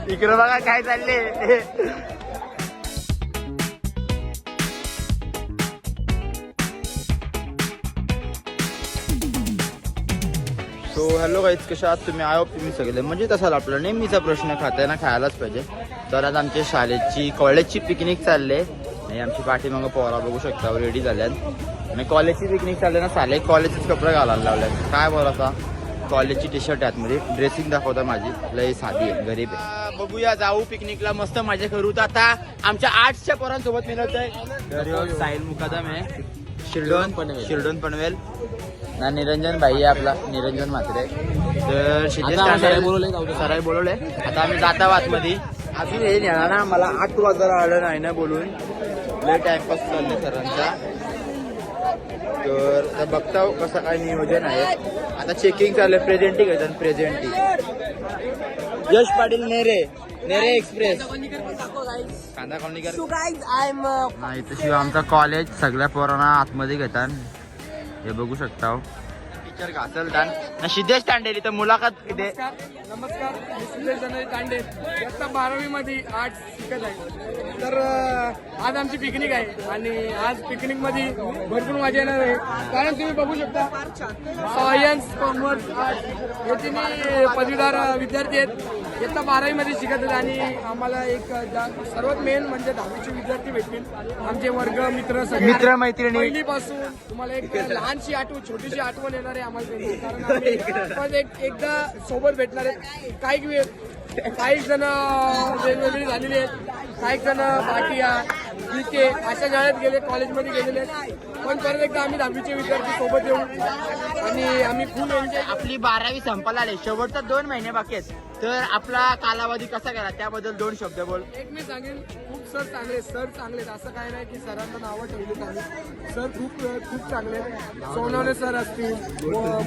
इकडं बघा काय चालले. सो हॅलो गाईज, कशा आहात तुम्ही? आय होप तुम्ही सगळे म्हणजे तसाल. आपला नेहमीचा प्रश्न खाताय ना, खायलाच पाहिजे. तर आज आमच्या शाळेची कॉलेजची पिकनिक चालले आणि आमची पाठीमागं पोरा बघू शकता रेडी झाल्यात आणि कॉलेजची पिकनिक चालले ना. साले कॉलेजचेच कपडे घालायला लावल्यात. काय बोलायचा, कॉलेजची टी शर्ट आहे आतमध्ये. ड्रेसिंग दाखवता माझी लय साधी आहे, गरीब आहे. बघूया, जाऊ पिकनिकला, मस्त मजा करू. तर आता आमच्या आर्ट्सच्या पोरांसोबत मिळवतोय. साहिल मुकादम आहे, शिरडोन पनवेल ना, निरंजन भाई आहे आपला, निरंजन म्हात्रे. तर सराई बोलवले. आता आम्ही जाता आतमध्ये. अजून हे नेणार ना, मला 8 वाजायला आलं नाही ना बोलून. लय टाइमपास चाललंय सरांचा. तर बघता कसं काय नियोजन आहे. आता चेकिंग चाललंय. प्रेझेंटिंग घेतात, प्रेझेंटिंग. यश पाटील, नेरे एक्सप्रेस, कांदा कॉलनीकर. नाही तशी आमचा कॉलेज सगळ्या पोरांना आतमध्ये घेतात. हे बघू शकता. टीचर घासल ना, सिद्धेश तांडे तर मुलाखत किती. नमस्कार, मी सिद्धेश तांडे, इयत्ता 12वी मध्ये आर्ट्स शिकत आहे. तर आज आमची पिकनिक आहे आणि आज पिकनिक मध्ये भरपूर मजा येणार आहे. कारण तुम्ही बघू शकता सायन्स, कॉमर्स, आर्ट्स हे तिन्ही पदवीधर विद्यार्थी आहेत. इयत्ता 12वी मध्ये शिकत आहेत आणि आम्हाला एक सर्वात मेन म्हणजे 10वीचे विद्यार्थी भेटतील. आमचे वर्ग मित्र मैत्रिणी पहिलीपासून तुम्हाला एक लहानशी आठवण, छोटीशी आठवण येणार आहे आम्हाला त्यांची. कारण आम्ही एकदा सोबत भेटणार आहे. काही जण वेगवेगळी झालेली आहेत, काही जण पाटिया बीके अशा शाळेत गेले, कॉलेजमध्ये गेलेले आहेत. पण परत एकदा आम्ही 10वीचे विद्यार्थी सोबत येऊ आणि आम्ही फुल एन्जॉय. आपली 12वी संपायला आले, शेवटचा 2 महिने बाकी आहेत. तर आपला कालावधी कसा गेला त्याबद्दल 2 शब्द बोल. एक मी सांगेन, खूप सर चांगले असं काय नाही की सरांना नावं ठेवली आम्ही. सर खूप चांगले. सोनवणे सर असतील,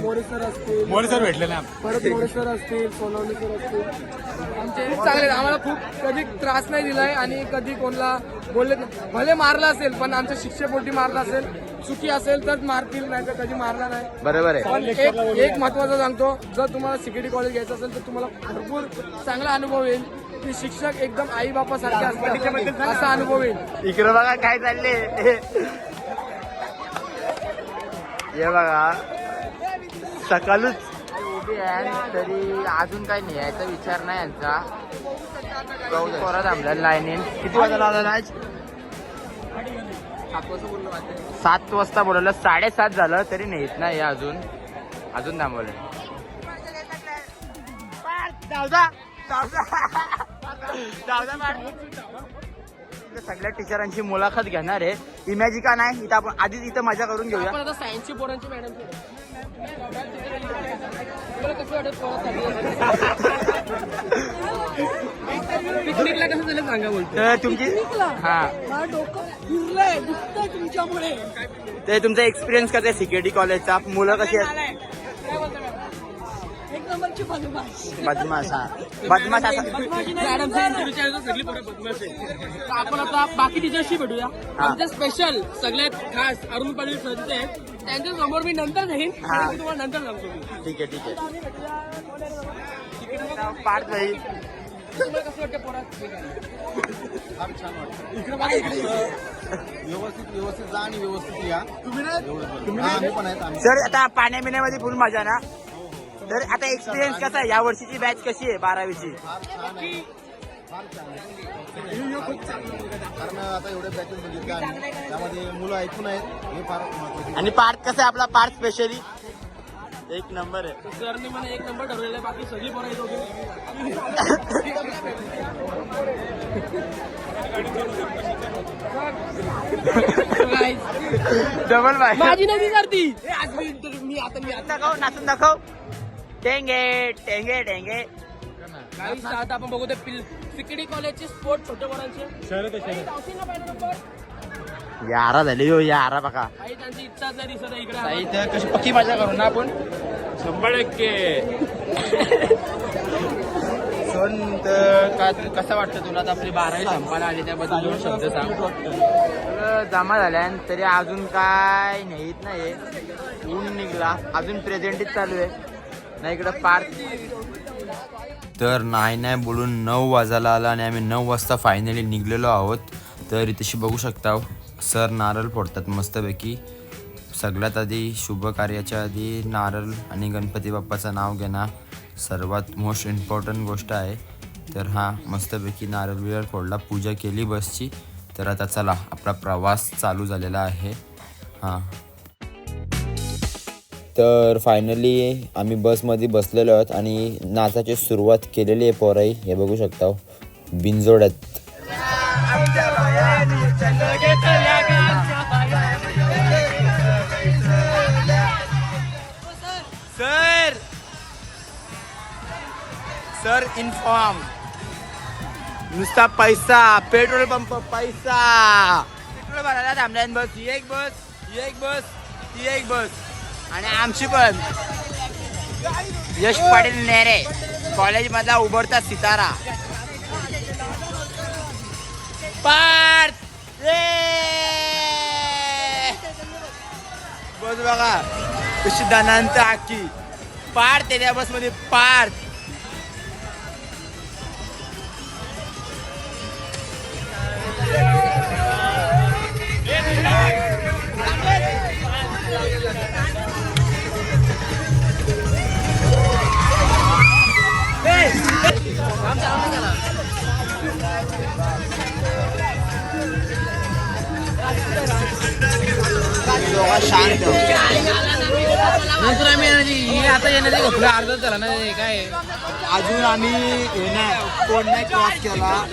मोरे सर भेटले ना, परत मोरे सर असतील, सोनवणे सर असतील, आमचे खूप चांगले. आम्हाला खूप कधी त्रास नाही दिलाय आणि कधी कोणाला बोलले भले मारला असेल पण आमच्या शिक्षेपोटी मारला असेल, चुकी असेल तर मारतील, नाही तर कधी मारला नाही. बरोबर आहे. पण एक महत्वाचं सांगतो, जर तुम्हाला सीकेटी कॉलेज घ्यायचं असेल तर तुम्हाला भरपूर चांगला अनुभव येईल की शिक्षक एकदम आई बापासारखे असतात असा अनुभव येईल. इकडे बघा काय चालले. हे बघा सकाळच उभी आहे तरी अजून काही नाही यायचा विचार नाही यांचा. परत थांबल्या लाईनीन. किती वाजता आला आज? 7 वाजता बोलवलं, 7:30 झालं तरी नाहीत ना. हे अजून थांबवलं. सगळ्या टीचरांची मुलाखत घेणार आहे. इमॅजिका नाही इथं, आपण आधीच इथं मजा करून घेऊया. आता सायन्सची पोरांची मॅडम कसं वाटत पिकनिकला कसं झालं सांगा. बोलतो तुमची डोकं फिरलंय तुमच्यामुळे. ते तुमचा एक्सपिरियन्स कसं आहे सिक्युरिटी कॉलेजचा? मुलं कशी आहेत? एक नंबरची बदमाश. आपण आता बाकी टीचर्सशी भेटूया. आमच्या स्पेशल सगळ्यात खास अरुण पाटील सर आहेत, त्यांच्या समोर मी नंतर जाईन, तुम्हाला नंतर सांगतो. ठीक आहे. पार्थ भाई, तुम्हाला कसं वाटतं पोरात? छान वाटतं. व्यवस्थित जा आणि व्यवस्थित या. तुम्ही पण आहेत सर. आता पाण्यामध्ये फुल मजा ना. तर आता एक्सपिरियन्स कसा आहे? या वर्षीची बॅच कशी आहे 12वीची? फार छान आहे. खूप चांगलं कारण आता एवढे बॅचेस बघितले आणि त्यामध्ये मुलं ऐकून आहेत, हे फार महत्त्वाचं. आणि पार्थ कसा आहे आपला? पार्थ स्पेशली एक नंबर आहे. सरने मला 1 नंबर ठरवलेला आहे, बाकी सगळी पोरं येत होती. डबल बाय माझी नाही करती. मी दाखव, नाचून दाखव. टेंगे काही आता आपण बघू ते सिकेडी कॉलेजचे स्पोर्ट छोट्या पोरांचे 11 झाली हो. 11 बघा. काही त्यांची इच्छा नाही दिसत इकडे. इथं कशी पक्की मजा करू ना आपण. 100%. यशवंत का कसं वाटतं तुला आता आपली 12वी संपायला आली त्याबद्दल 2 शब्द सांग. तर जमा झाल्या तरी अजून काय नाहीत नाही. ऊन निघला अजून प्रेझेंटच चालू आहे ना इकडं पार्क. तर नाही बोलून 9 वाजायला आला आणि आम्ही 9 वाजता फायनली निघलेलो आहोत. तर इथेशी बघू शकता सर नारळ फोडतात मस्तपैकी. सगळ्यात आधी शुभ कार्याच्या आधी नारळ आणि गणपती बाप्पाचं नाव घेणं सर्वात मोस्ट इम्पॉर्टंट गोष्ट आहे. तर हा मस्तपैकी नारळ बिरळ फोडला, पूजा केली बसची. तर आता चला आपला प्रवास चालू झालेला आहे. हां तर फायनली आम्ही बसमध्ये बसलेलो आहोत आणि नाचाची सुरुवात केलेली आहे पोराई. हे बघू शकता बिनजोड्यात. सर सर इन्फॉर्म नुसता पैसा, पेट्रोल पंप पैसा. पेट्रोल भरायला थांबल्या बस. ही एक बस, ही एक बस, ती एक बस आणि आमची पण यश पाटील नेरे कॉलेज मधला उभरता सितारा पार्थ. बस बघा कशी दनांत आखी. पार्थ आहे त्या बस मध्ये. पार्थ शांत. नंतर आम्ही आता येण्याचा घोपला अर्धा झाला ना काय. अजून आम्ही कोण नाही क्रॉस केला.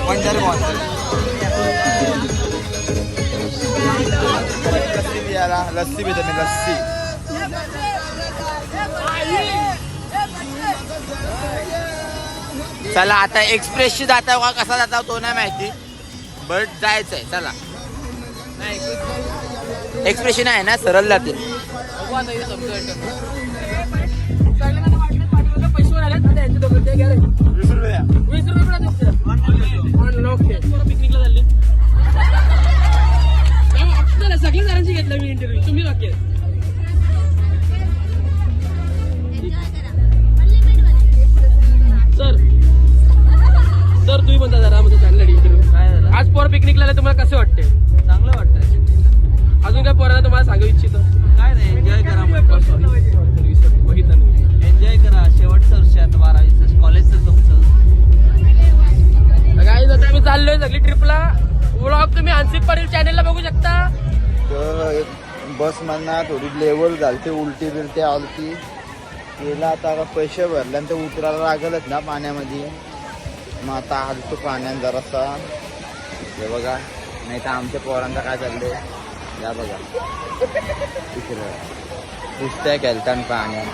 पंढरपूर लस्सी पियाला. लस्सी पितो मी लस्सी. चला आता एक्सप्रेसची जाता का कसा जाता तो नाही माहिती बट जायचंय. चला एक्सप्रेशन आहे ना सरळ जातील. सगळ्या जणांची घेतलं मी इंटरव्ह्यू. तुम्ही वाक्य सर सर तुम्ही म्हणता जरा म्हणजे चांगलं इंटरव्ह्यू. आज पोर पिकनिकला तुम्हाला कसं वाटते? चांगलं वाटतंय. अजून काय पोरांना तुम्हाला सांगू इच्छितो? काय नाही, एन्जॉय करा. बघितलं नाही. एन्जॉय करा. शेवटचं वर्ष आता 12वीचं कॉलेजचं तुमचं. काय आता आम्ही चाललोय सगळी ट्रिपला. व्लॉग तुम्ही हंसिक पाटील चॅनलला बघू शकता. तर बस मधना थोडी लेवल झाली, उलटी बिलटी आलती केला. आता पैसे भरल्यानंतर उतरायला लागलच ना पाण्यामध्ये. मग आता आलतो पाण्यात जरासा. हे बघा नाही तर आमच्या पोरांचा काय चाललंय या बघा. तिकडे कुस्त्या खेळताना पाण्यात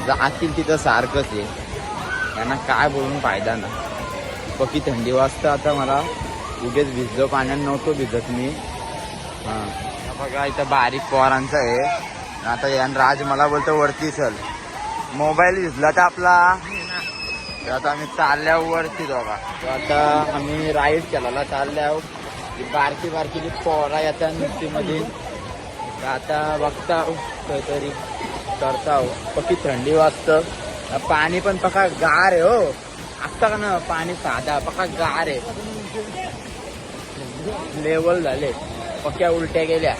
जातील तिथं सारखंच आहे. त्यांना काय बोलून फायदा ना. पक्की थंडी वाजतं. आता मला उगेच भिजलो पाण्यात नव्हतो भिजत मी. हां बघा इथं बारीक पोरांचं आहे. आता यान राज मला बोलतो वरती चल. मोबाईल भिजला तर आपला. तर आता आम्ही चालल्यावरती बघा. आता आम्ही राईड केला चालल्यावर बारकी बारकी पोरा येतात नुसतीमध्ये. आता बघता काहीतरी करता. पक्की थंडी वाजतं. पाणी पण पक्का गार आहे हो. आता का ना पाणी साधा पक्का गार आहे. लेवल झाले पक्क्या उलट्या गेल्या.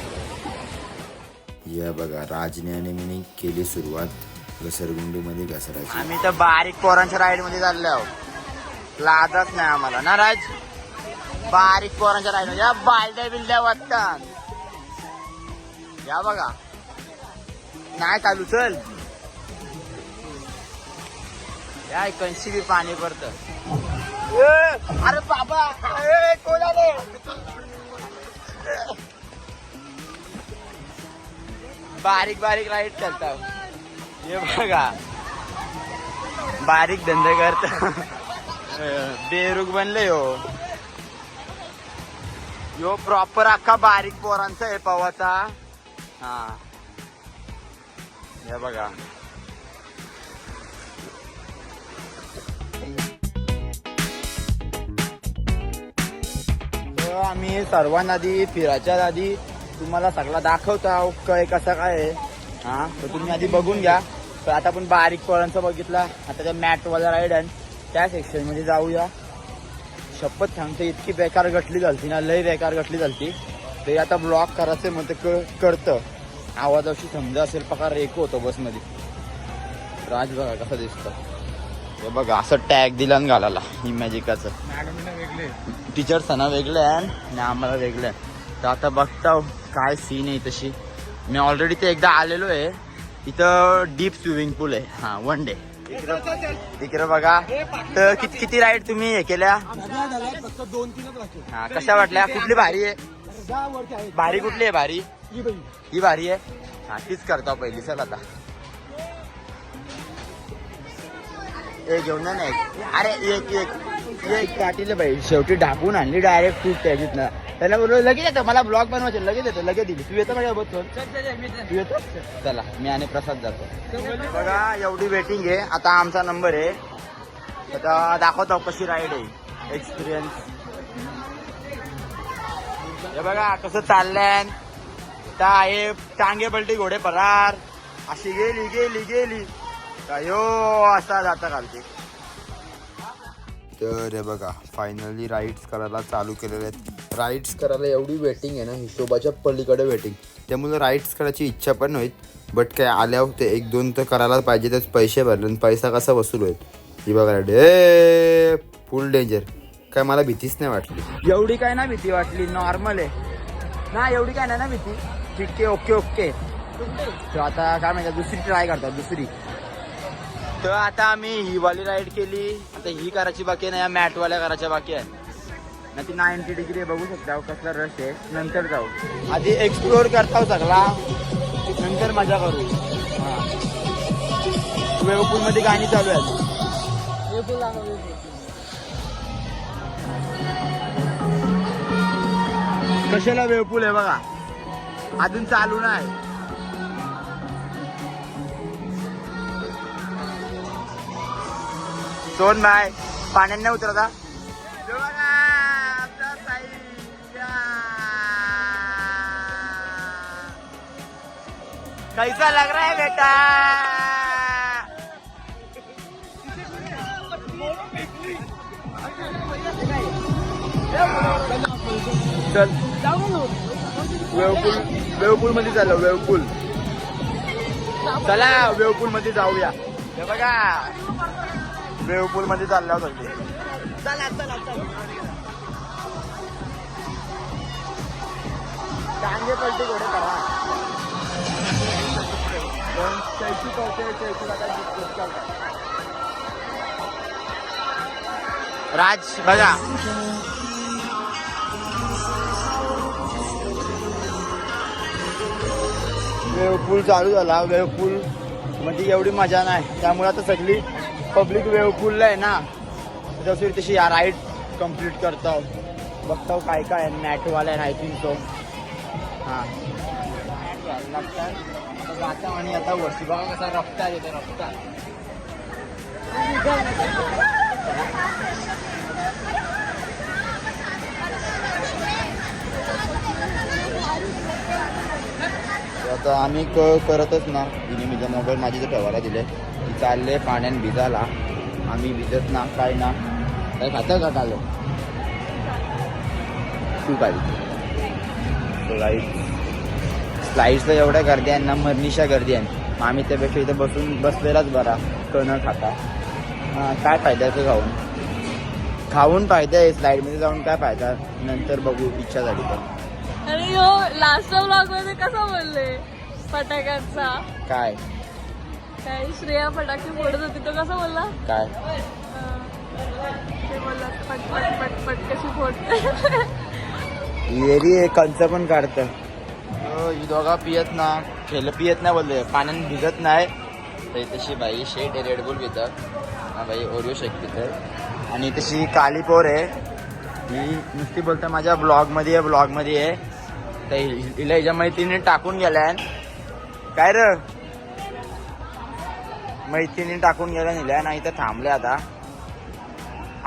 या बघा राजने आणि मी केली सुरुवात घसरगुंडीमध्ये घसरायची. आम्ही तर बारीक पोरांच्या राईड मध्ये चाललो आहोत. लाजच नाही आम्हाला ना राज. बारीक पोरांच्या राईड मध्ये बालद्या बिलद्या वाटतात. या बघा नाही चालू चल. या कंशी बी पाणी पडत. अरे बाबा कोण आले. बारीक बारीक राईड चालतात. हे बघा बारीक धंदे करत. बेरुग बनले यो प्रॉपर अख्खा बारीक पोरांचा आहे पवाचा. हा हे बघा आम्ही सर्वांना आधी फिरायच्या आधी तुम्हाला सगळा दाखवतो काय कसं काय आहे. हा तर तुम्ही आधी बघून घ्या. तर आता आपण बारीक पोरांचं बघितला. आता त्या मॅटवाला राईड आहे त्या सेक्शन मध्ये जाऊया. शपथ सांगते इतकी बेकार गटली झालती ना, लय बेकार गटली झालती. ते आता ब्लॉक करायचं मग ते करतं. आवाजाशी समजा असेल पकार रेको होतो बसमध्ये. राज बघा कसं दिसतं. हे बघा असं टॅग दिला आणि घालायला इमॅजिकाचं. टीचर्सना वेगळं आहे आणि आम्हाला वेगळं आहे. तर आता बघता काय सीन आहे तशी. मी ऑलरेडी ते एकदा आलेलो आहे. इथं डीप स्विमिंग पूल आहे. हा 1 डे तिकडे बघा. तर किती राईड तुम्ही हे केल्या? फक्त 2-3च बाकी. हा कशा वाटल्या? कुठली भारी आहे? भारी कुठली आहे? भारी ही भारी आहे. हा तीच करता पहिली. चल आता एक घेऊन ना एक. अरे एक पाटील बाई शेवटी ढाकून आणली डायरेक्ट तू त्याच्यात ना. त्याला बोललो लगेच येतं मला ब्लॉग बनवायचे. लगेच येतो लगेच दिली. तू येतो माझ्या बघतो. तू येतो चला मी आणि प्रसाद जातो. बघा एवढी वेटिंग आहे. आता आमचा नंबर आहे. आता दाखवतो कशी राईड आहे एक्सपिरियन्स. हे बघा कसं चाललंय. हे टांगे पलटी घोडे परार अशी गेली यो असा जाता घालते. तर हे बघा फायनली राईड्स करायला चालू केलेले आहेत. राईड्स करायला एवढी वेटिंग आहे ना हिशोबाच्या पलीकडे वेटिंग. त्यामुळे राईड्स करायची इच्छा पण होईल. बट काय आल्या होते 1-2 तर करायला पाहिजे. त्याच पैसे भरले आणि पैसा कसा वसूल होईल. ही बघा राईड फुल डेंजर. काय मला भीतीच नाही वाटली. एवढी काय ना भीती वाटली. नॉर्मल आहे ना एवढी काय ना भीती. ठीक आहे ओके. तर आता काय म्हणतात दुसरी ट्राय करतात दुसरी. तर आता आम्ही ही वाली राईड केली. आता ही करायची बाकी आहे ना. या मॅटवाल्या करायच्या बाकी आहे ना. ती 90 डिग्री बघू शकता कसला रश आहे. नंतर जाऊ. आधी एक्सप्लोर करता सगळा नंतर मजा करू. हा वेवपूल मध्ये गाणी चालू आहेत. कशाला वेवपूल आहे बघा अजून चालू नाही. सोन भाई पाण्यात नाही उतरता. कैसा लग रहा है बेटा? चल वेवपूल मध्ये चाललो. वेवपूल चला वेवपूल मध्ये जाऊया. हे बघा वेवपूल मध्ये चालला होता. टांगे पलटी घोडे करा. राज बघा वेवपूल चालू झाला. वेवपूल मध्ये एवढी मजा नाही. त्यामुळे आता सगळी पब्लिक वेवपूलला आहे ना तशी तशी या राईड कम्प्लीट करतो. बघतो काय काय मॅटवाला आहे. आय थिंक सो हां लागतात आणि आता वरती बघा कसा रफ्तार येते. रफ्तार आता आम्ही करतच ना. तिने मी मोबाईल माझी तर ठेवायला दिले. ती चालले पाण्यात भिजायला. आम्ही भिजत ना काय ना काय खातं का चाललं तू काय. स्लाईड्सला एवढ्या गर्दी आहे ना मरणीशा गर्दी आहे. आम्ही त्यापेक्षा इथं बसलेलाच बरा न खाता. हां काय फायद्याचं खाऊन फायदा आहे. स्लाईडमध्ये जाऊन काय फायदा. नंतर बघू इच्छा झाली तर. आणि हो लास्ट ब्लॉग मध्ये कसं बोलले फटाक्यांचा काय श्रेया फटाके फोडत होती तो कसा बोलला. काय ते बोलला पट पट पट पट कशी फोडते. येरी कंच पण काढतं. ही दोघा पियत ना पियत नाही बोलले. पाण्यात भिजत नाही. तर तशी बाई शेट रेडबुल पितात. हा बाई ओरिओ शेक पितात. आणि तशी काली पोर आहे. ही नुसती बोलते माझ्या ब्लॉगमध्ये आहे. तर हिला हिच्या मैत्रिणीने टाकून गेलाय. काय र मैत्रिणी टाकून गेल्या नेल्या नाही तर थांबले आता.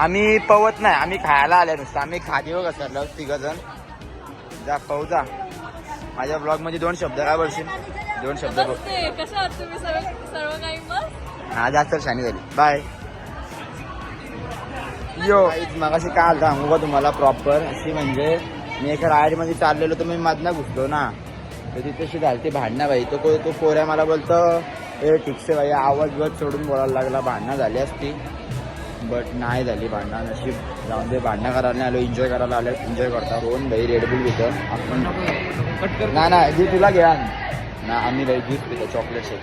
आम्ही पवत नाही, आम्ही खायला आले नुसतं. आम्ही खादीवर घसरलो 3 जण. जा पाहू जा. माझ्या ब्लॉग मध्ये 2 शब्द काय बोलशील? 2 शब्द बोल. बसते कशा आहात तुम्ही सर्व काही मग हा जास्त शानी झाली. बाय. यो मगाशी काय आलं सांगू का तुम्हाला प्रॉपर अशी म्हणजे मी एका राईड मध्ये चाललेलो तर मी मधनं घुसलो ना तर तिथे झाली ती भांडणं बाई. तो पोऱ्या मला बोलतो ए ठीकसे बाई आवाज बिवाज सोडून बोलायला लागला. भांडणं झाली असती बट नाही झाली भांडणं. नशीब जाऊन दे. भांडणं करायला आलो, एन्जॉय करायला आलो. एन्जॉय करता रोहन भाई रेडबुल घेतो आपण. ना जे तुला घ्या ना. आम्ही भाई ज्यूस पितो चॉकलेट शेक.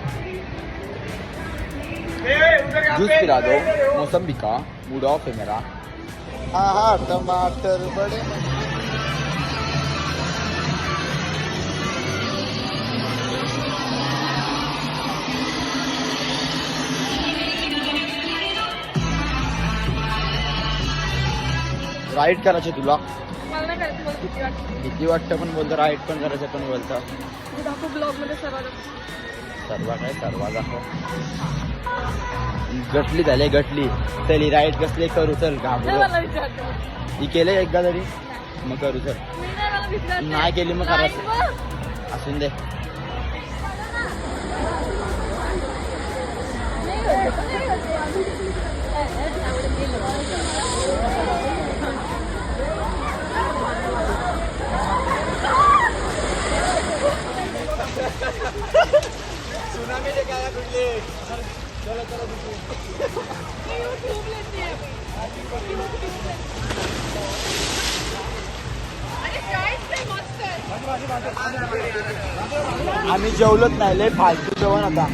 जूस पिला दो मौसम्बी का मूड ऑफ है मेरा. हाँ टमाटर बड़े राईड करायचे तुला मला नाही करायचं. मला किती वाटतं भीती वाटतं पण बोलतो. राईड पण करायचं पण बोलतं. दाखव ब्लॉग मध्ये सर्व काय सर्व दाखव. गटली झाले गटली. चल ही राईड कसले करू. चल घाबरू. मला विचारतो ही केले एकदा तरी मग करू. चल मी नाही. मला विचारते नाही केली मग नाही करायचं मग. असून दे. आम्ही जेवलोच नाही. लय फालतू जेवण आता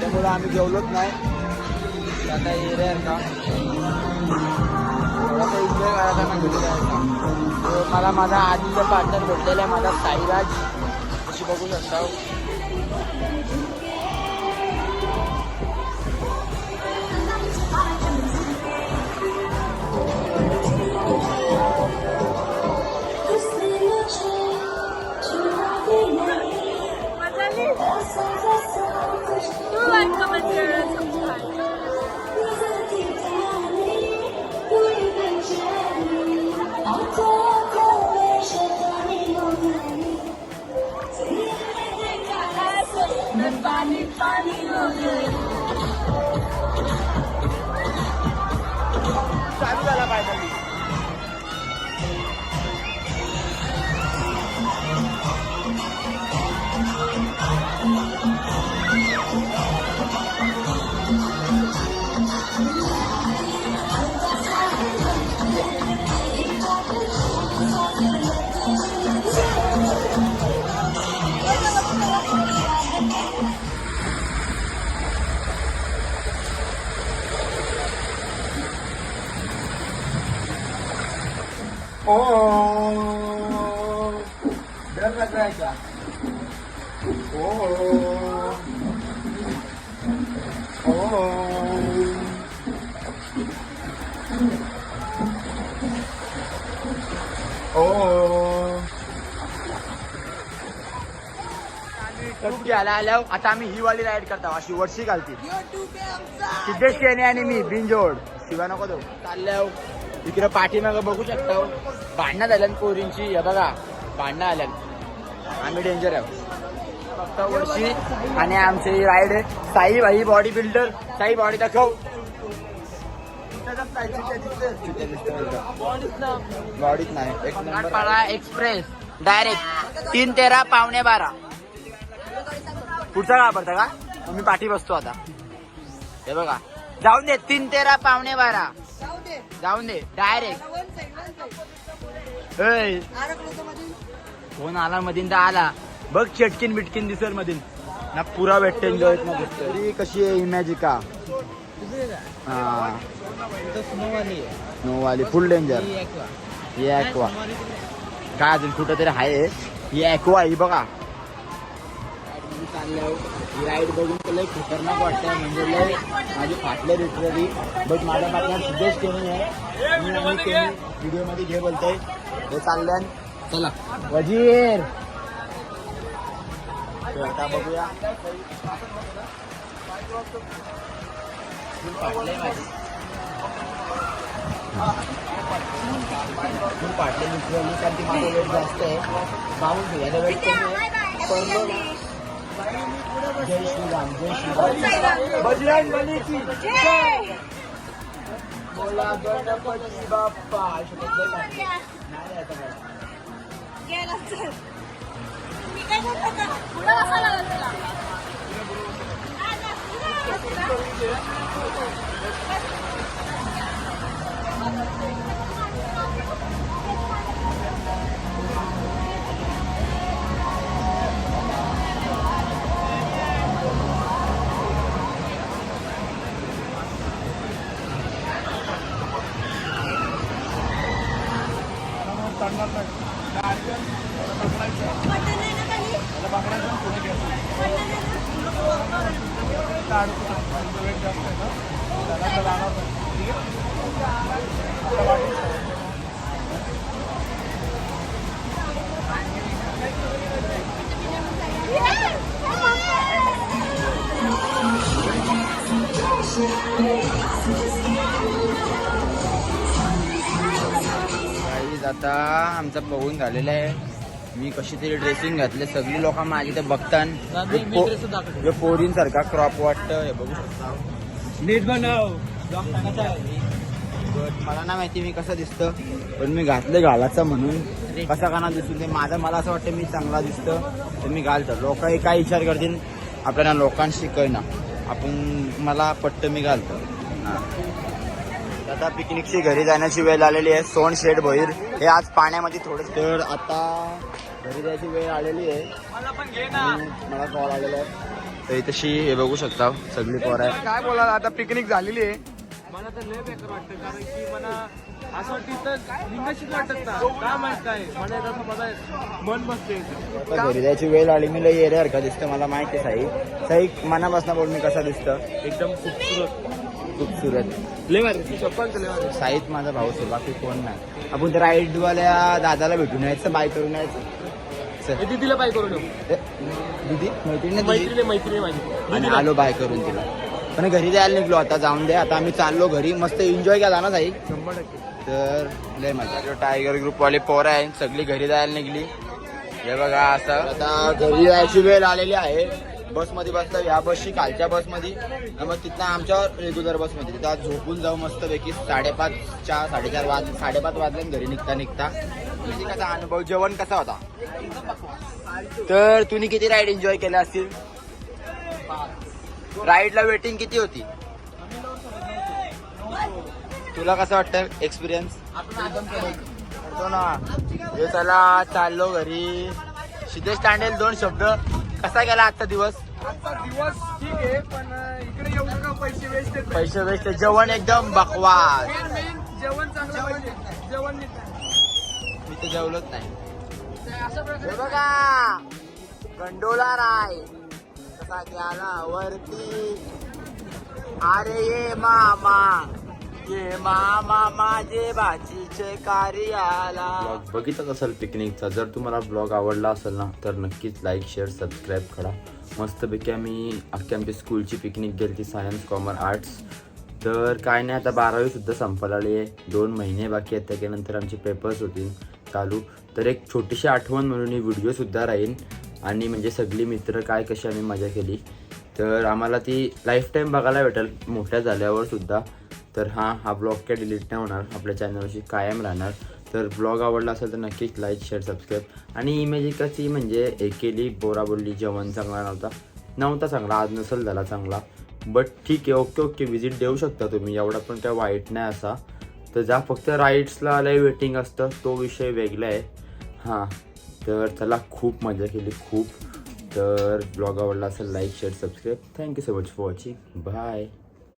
त्यामुळे आम्ही जेवलोच नाही. आता एरिया का एन्जॉय करायचा ना घरी जायचा. मला माझा आधीचा पार्टनर भेटलेला आहे माझा साईराज. अशी बघू शकता. मजा आली. तू like comment share and subscribe. पानी पानी हो गए. चालू झाला पाहिजे. डर लग रहा है क्या? खूप घ्यायला आल्यावर आता आम्ही ही वाली राईड करतो. अशी वर्षी घालती सिद्धेश केने आणि मी बिनजोड. शिवा नको देऊ. चालल्यावर इकडे पाठीमागं बघू शकता भांडणं झाल्यान पोरींची. हे बघा भांडणं आल्यान. आम्ही डेंजर आहोत फक्त वर्षी आणि आमची राईड आहे. साई भाई बॉडी बिल्डर. साई बॉडी दाखव. बॉडीच नाही. एक नंबर एक्सप्रेस डायरेक्ट 3:13 पावणे 12. पुढचा का पडता का तुम्ही पाठी बसतो आता. हे बघा जाऊन दे. 3:13 पावणे 12 जाऊन दे डायरेक्ट. फोन आला मधीन तर आला बघ. चटकीन बिटकीन दिसल मधीन ना. पुरा भेटते एन्जॉय ना दिसतो. कशी आहे इमॅजिका. हा नो वाली फुल डेंजर. ही ॲक्वा काय अजून कुठं तरी आहे. ही ॲक्वा ही बघा. ही राईड बघून तर लय खतरनाक वाटतंय. म्हणजे लय माझी फाटले लिटरली. बट माझ्या पाठीवर सिद्धेश केनी आहे. मी आणि केनी व्हिडिओ मध्ये घे बोलतोय. हे चालल्यान. चला वजीर आता बघूया. फाटले माझी फाटले दुसरी कारण ती माझं वेट जास्त आहे पाहून घे याचा वेट कमी आहे पडलो ना. जय श्रीराम जय श्रीराम बजरंग बलीची बोला गणपती बाप्पा नाही आता काय. गाईज आता आमचा पवून झालेला आहे. मी कशी तरी ड्रेसिंग घातले सगळी लोक माझी ते बघतान पोरींसारखा क्रॉप वाटतं हे बघू शकता. नीट बनव. मला ना माहिती मी कसं दिसतं पण मी घातले घालायचं म्हणून कसा का ना दिसून ते माझं मला असं वाटतं मी चांगला दिसतं तर मी घालतो. लोक काय विचार करतील आपल्याला लोकांशी शिकय ना आपण मला पट्ट मी घालतो. आता पिकनिकची घरी जाण्याची वेळ आलेली आहे. सोन शेड भैर हे आज पाण्यामध्ये थोडं तर आता घरी जायची वेळ आलेली आहे. मला कॉल आलेला आहे तर तशी हे बघू शकता सगळी पोरं आहे. काय बोला आता पिकनिक झालेली आहे. मला तर लय बेकार वाटतं कारण की मला असं वाटतं तर लिंगाशीच वाटत ना काय माहित काय मला एकदम माझा मन बसते. आता घरी जायची वेळ आली मी लई येऱ्यासारखा दिसतं मला माहिती आहे. साई मनापासून बोल मी कसा दिसतं एकदम खूपसुरत लय भारी चप्पल साईत माझा भाऊ आहे बाकी कोण नाही. आपण त्या राईडवाल्या दादाला भेटून यायचं बाय करून यायचं. दीदीला बाय करून येऊ. दीदी मैत्रिणी मैत्रिणी माझी आणि आलो बाय करून तिला पण घरी जायला निघलो. आता जाऊन दे आता आम्ही चाललो घरी. मस्त एन्जॉय केला ना साई 100%. तर लय मजा. टायगर ग्रुपवाले पोरं आहे सगळी घरी जायला निघली. हे बघा असं आता घरी जायची वेळ आलेली आहे. बसमध्ये बसलं या बसची खालच्या बसमध्ये मग तिथं आमच्यावर रेग्युलर बसमध्ये तिथं आज झोपून जाऊ मस्तपैकी 5:30 साडेपाच वाजले घरी निघता म्हणजे कसा अनुभव जेवण कसा होता. तर तुम्ही किती राईड एन्जॉय केल्या असतील. राईडला वेटिंग किती होती तुला कसं वाटतं एक्सपिरियन्स. ना हे चला चाललो घरी. सिद्धेश तांडेल 2 शब्द कसा गेला आजचा दिवस. आजचा दिवस ठीक आहे पण इकडे येऊ नका पैसे वेस्ट आहेत. पैसे वेस्ट जेवण एकदम बकवास. मेन जेवण चांगलं पाहिजे. जेवण मी तर जेवलोच नाही. हे बघा गंडोला राय कसा गेला वरती. अरे ये मामा माझे भाचीचे कार्याला. ब्लॉग बघितच असेल पिकनिकचा. जर तुम्हाला ब्लॉग आवडला असेल ना तर नक्कीच लाईक शेअर सबस्क्राईब करा. मस्तपैकी आम्ही आमची स्कूलची पिकनिक गेली ती सायन्स कॉमर्स आर्ट्स. तर काय नाही आता 12वी सुद्धा संपायला आली आहे. 2 महिने बाकी आहेत. त्याच्यानंतर आमचे पेपर्स होतील चालू. तर एक छोटीशी आठवण म्हणून ही व्हिडिओसुद्धा राहील आणि म्हणजे सगळी मित्र काय कशी आम्ही मजा केली तर आम्हाला ती लाईफ टाईम बघायला भेटेल मोठ्या झाल्यावर सुद्धा. तर हा ब्लॉग काय डिलीट नाही होणार आपल्या चॅनलवरची कायम राहणार. तर ब्लॉग आवडला असेल तर नक्कीच लाईक शेअर सबस्क्राईब. आणि इमेज कशी म्हणजे एकेली बोरा बोलली जेवण चांगला नव्हता चांगला आज नसेल झाला चांगला बट ठीक आहे. ओके विजिट देऊ शकता तुम्ही एवढा पण काय वाईट नाही असा. तर जा फक्त राईड्सला लय वेटिंग असतं तो विषय वेगळा आहे. हां तर चला खूप मजा केली खूप. तर ब्लॉग आवडला असेल like share subscribe. Thank you so much for watching. Bye.